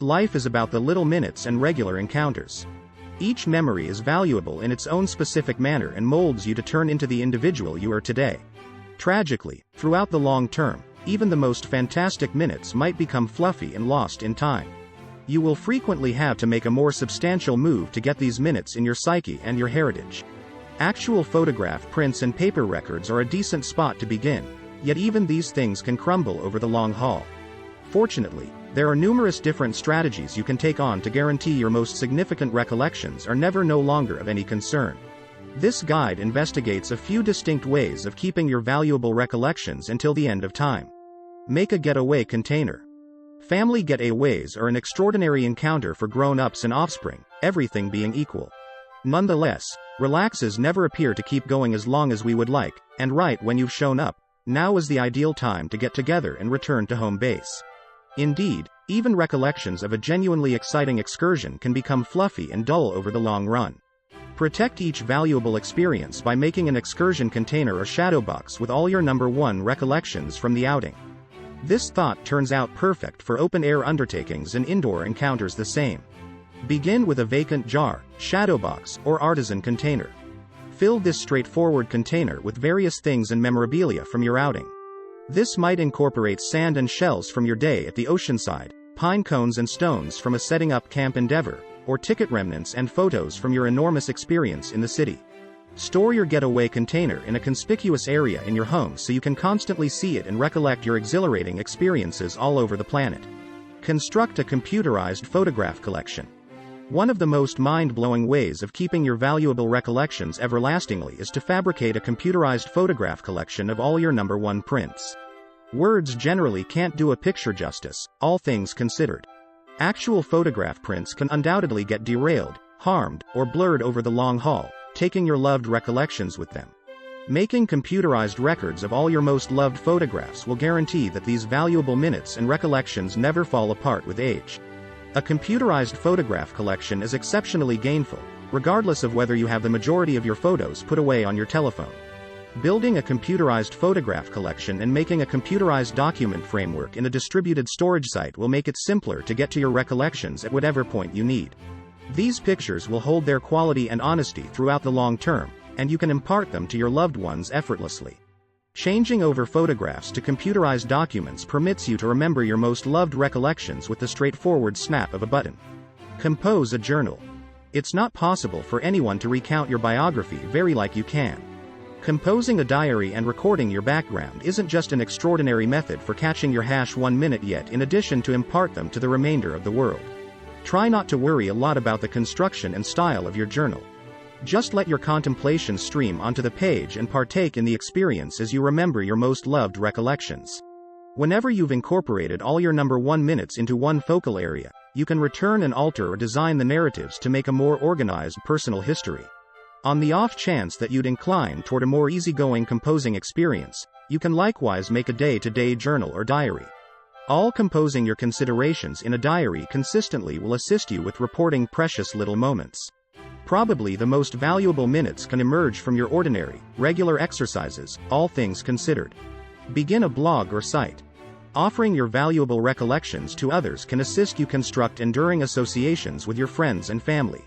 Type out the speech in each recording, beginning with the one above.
Life is about the little minutes and regular encounters. Each memory is valuable in its own specific manner and molds you to turn into the individual you are today. Tragically, throughout the long term, even the most fantastic minutes might become fluffy and lost in time. You will frequently have to make a more substantial move to get these minutes in your psyche and your heritage. Actual photograph prints and paper records are a decent spot to begin, yet even these things can crumble over the long haul. Fortunately, there are numerous different strategies you can take on to guarantee your most significant recollections are never no longer of any concern. This guide investigates a few distinct ways of keeping your valuable recollections until the end of time. Make a getaway container. Family getaways are an extraordinary encounter for grown-ups and offspring, everything being equal. Nonetheless, relaxes never appear to keep going as long as we would like, and right when you've shown up, now is the ideal time to get together and return to home base. Indeed, even recollections of a genuinely exciting excursion can become fluffy and dull over the long run. Protect each valuable experience by making an excursion container or shadowbox with all your number one recollections from the outing. This thought turns out perfect for open-air undertakings and indoor encounters the same. Begin with a vacant jar, shadowbox, or artisan container. Fill this straightforward container with various things and memorabilia from your outing. This might incorporate sand and shells from your day at the oceanside, pine cones and stones from a setting-up camp endeavor, or ticket remnants and photos from your enormous experience in the city. Store your getaway container in a conspicuous area in your home so you can constantly see it and recollect your exhilarating experiences all over the planet. Construct a computerized photograph collection. One of the most mind-blowing ways of keeping your valuable recollections everlastingly is to fabricate a computerized photograph collection of all your number one prints. Words generally can't do a picture justice, all things considered. Actual photograph prints can undoubtedly get derailed, harmed, or blurred over the long haul, taking your loved recollections with them. Making computerized records of all your most loved photographs will guarantee that these valuable minutes and recollections never fall apart with age. A computerized photograph collection is exceptionally gainful, regardless of whether you have the majority of your photos put away on your telephone. Building a computerized photograph collection and making a computerized document framework in a distributed storage site will make it simpler to get to your recollections at whatever point you need. These pictures will hold their quality and honesty throughout the long term, and you can impart them to your loved ones effortlessly. Changing over photographs to computerized documents permits you to remember your most loved recollections with the straightforward snap of a button. Compose a journal. It's not possible for anyone to recount your biography very like you can. Composing a diary and recording your background isn't just an extraordinary method for catching your hash 1 minute yet in addition to impart them to the remainder of the world. Try not to worry a lot about the construction and style of your journal. Just let your contemplation stream onto the page and partake in the experience as you remember your most loved recollections. Whenever you've incorporated all your number one minutes into one focal area, you can return and alter or design the narratives to make a more organized personal history. On the off chance that you'd incline toward a more easygoing composing experience, you can likewise make a day-to-day journal or diary. All composing your considerations in a diary consistently will assist you with reporting precious little moments. Probably the most valuable minutes can emerge from your ordinary, regular exercises, all things considered. Begin a blog or site. Offering your valuable recollections to others can assist you construct enduring associations with your friends and family.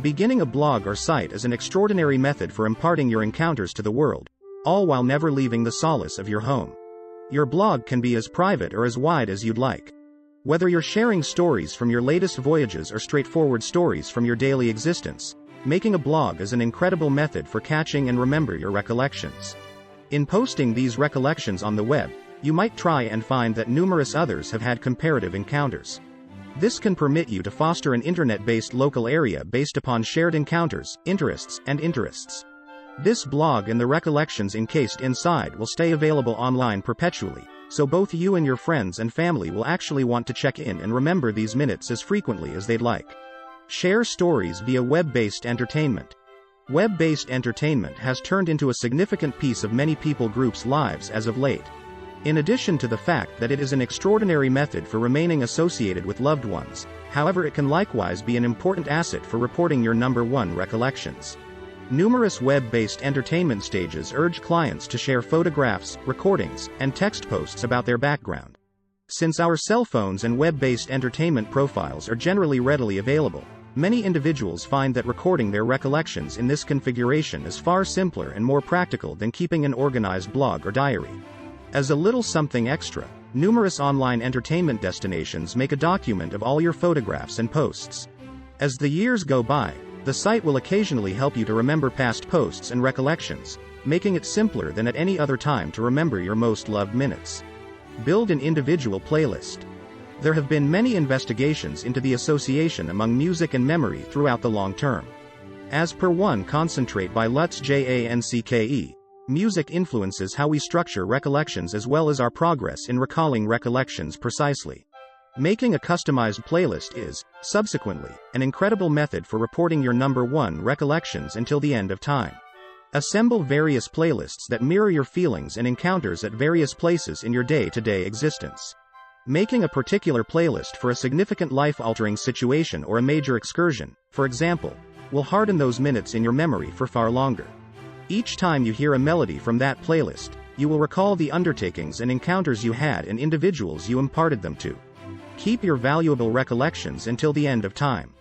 Beginning a blog or site is an extraordinary method for imparting your encounters to the world, all while never leaving the solace of your home. Your blog can be as private or as wide as you'd like. Whether you're sharing stories from your latest voyages or straightforward stories from your daily existence, making a blog is an incredible method for catching and remember your recollections. In posting these recollections on the web, you might try and find that numerous others have had comparative encounters. This can permit you to foster an internet-based local area based upon shared encounters, interests. This blog and the recollections encased inside will stay available online perpetually, so both you and your friends and family will actually want to check in and remember these minutes as frequently as they'd like. Share stories via web-based entertainment. Web-based entertainment has turned into a significant piece of many people groups' lives as of late. In addition to the fact that it is an extraordinary method for remaining associated with loved ones, however, it can likewise be an important asset for reporting your number one recollections. Numerous web-based entertainment stages urge clients to share photographs, recordings, and text posts about their background. Since our cell phones and web-based entertainment profiles are generally readily available, many individuals find that recording their recollections in this configuration is far simpler and more practical than keeping an organized blog or diary. As a little something extra, numerous online entertainment destinations make a document of all your photographs and posts. As the years go by, the site will occasionally help you to remember past posts and recollections, making it simpler than at any other time to remember your most loved minutes. Build an individual playlist. There have been many investigations into the association among music and memory throughout the long term. As per one concentrate by Lutz Jancke, music influences how we structure recollections as well as our progress in recalling recollections precisely. Making a customized playlist is, subsequently, an incredible method for reporting your number one recollections until the end of time. Assemble various playlists that mirror your feelings and encounters at various places in your day-to-day existence. Making a particular playlist for a significant life-altering situation or a major excursion, for example, will harden those minutes in your memory for far longer. Each time you hear a melody from that playlist, you will recall the undertakings and encounters you had and individuals you imparted them to. Keep your valuable recollections until the end of time.